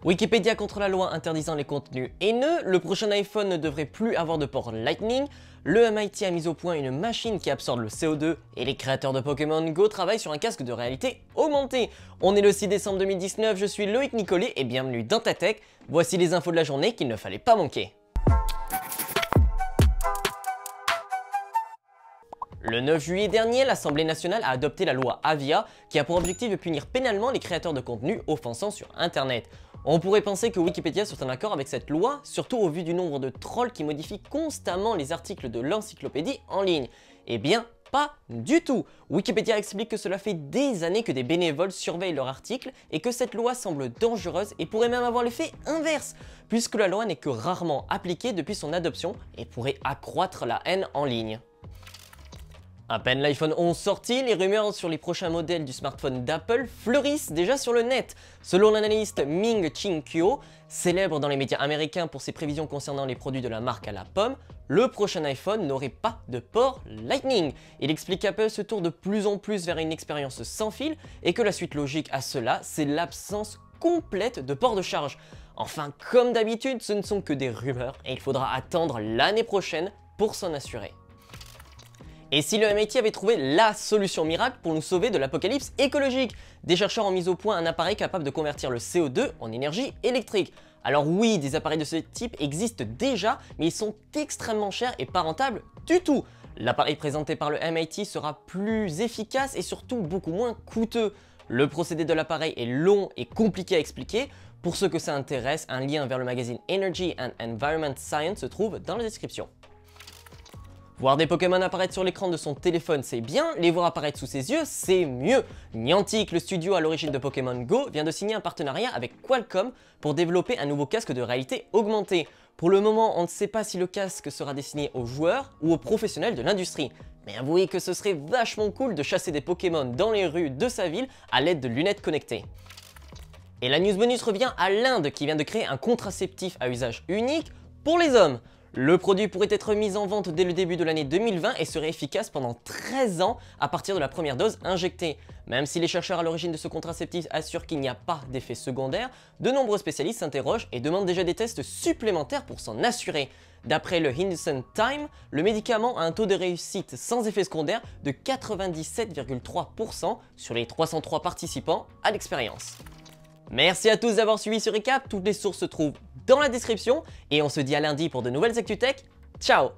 Wikipédia contre la loi interdisant les contenus haineux, le prochain iPhone ne devrait plus avoir de port Lightning, le MIT a mis au point une machine qui absorbe le CO2 et les créateurs de Pokémon Go travaillent sur un casque de réalité augmentée. On est le 6 décembre 2019, je suis Loïc Nicolet et bienvenue dans Ta Tech. Voici les infos de la journée qu'il ne fallait pas manquer. Le 9 juillet dernier, l'Assemblée nationale a adopté la loi Avia qui a pour objectif de punir pénalement les créateurs de contenu offensant sur Internet. On pourrait penser que Wikipédia soit en accord avec cette loi, surtout au vu du nombre de trolls qui modifient constamment les articles de l'encyclopédie en ligne. Eh bien, pas du tout. Wikipédia explique que cela fait des années que des bénévoles surveillent leurs articles et que cette loi semble dangereuse et pourrait même avoir l'effet inverse, puisque la loi n'est que rarement appliquée depuis son adoption et pourrait accroître la haine en ligne. À peine l'iPhone 11 sorti, les rumeurs sur les prochains modèles du smartphone d'Apple fleurissent déjà sur le net. Selon l'analyste Ming-Chi Kuo, célèbre dans les médias américains pour ses prévisions concernant les produits de la marque à la pomme, le prochain iPhone n'aurait pas de port Lightning. Il explique qu'Apple se tourne de plus en plus vers une expérience sans fil et que la suite logique à cela, c'est l'absence complète de port de charge. Enfin, comme d'habitude, ce ne sont que des rumeurs et il faudra attendre l'année prochaine pour s'en assurer. Et si le MIT avait trouvé la solution miracle pour nous sauver de l'apocalypse écologique? Des chercheurs ont mis au point un appareil capable de convertir le CO2 en énergie électrique. Alors oui, des appareils de ce type existent déjà, mais ils sont extrêmement chers et pas rentables du tout. L'appareil présenté par le MIT sera plus efficace et surtout beaucoup moins coûteux. Le procédé de l'appareil est long et compliqué à expliquer. Pour ceux que ça intéresse, un lien vers le magazine Energy and Environment Science se trouve dans la description. Voir des Pokémon apparaître sur l'écran de son téléphone, c'est bien, les voir apparaître sous ses yeux, c'est mieux. Niantic, le studio à l'origine de Pokémon Go, vient de signer un partenariat avec Qualcomm pour développer un nouveau casque de réalité augmentée. Pour le moment, on ne sait pas si le casque sera destiné aux joueurs ou aux professionnels de l'industrie. Mais avouez que ce serait vachement cool de chasser des Pokémon dans les rues de sa ville à l'aide de lunettes connectées. Et la news bonus revient à l'Inde qui vient de créer un contraceptif à usage unique pour les hommes. Le produit pourrait être mis en vente dès le début de l'année 2020 et serait efficace pendant 13 ans à partir de la première dose injectée. Même si les chercheurs à l'origine de ce contraceptif assurent qu'il n'y a pas d'effet secondaire, de nombreux spécialistes s'interrogent et demandent déjà des tests supplémentaires pour s'en assurer. D'après le Hindustan Times, le médicament a un taux de réussite sans effet secondaire de 97,3% sur les 303 participants à l'expérience. Merci à tous d'avoir suivi ce récap, toutes les sources se trouvent dans la description et on se dit à lundi pour de nouvelles ActuTech. Ciao!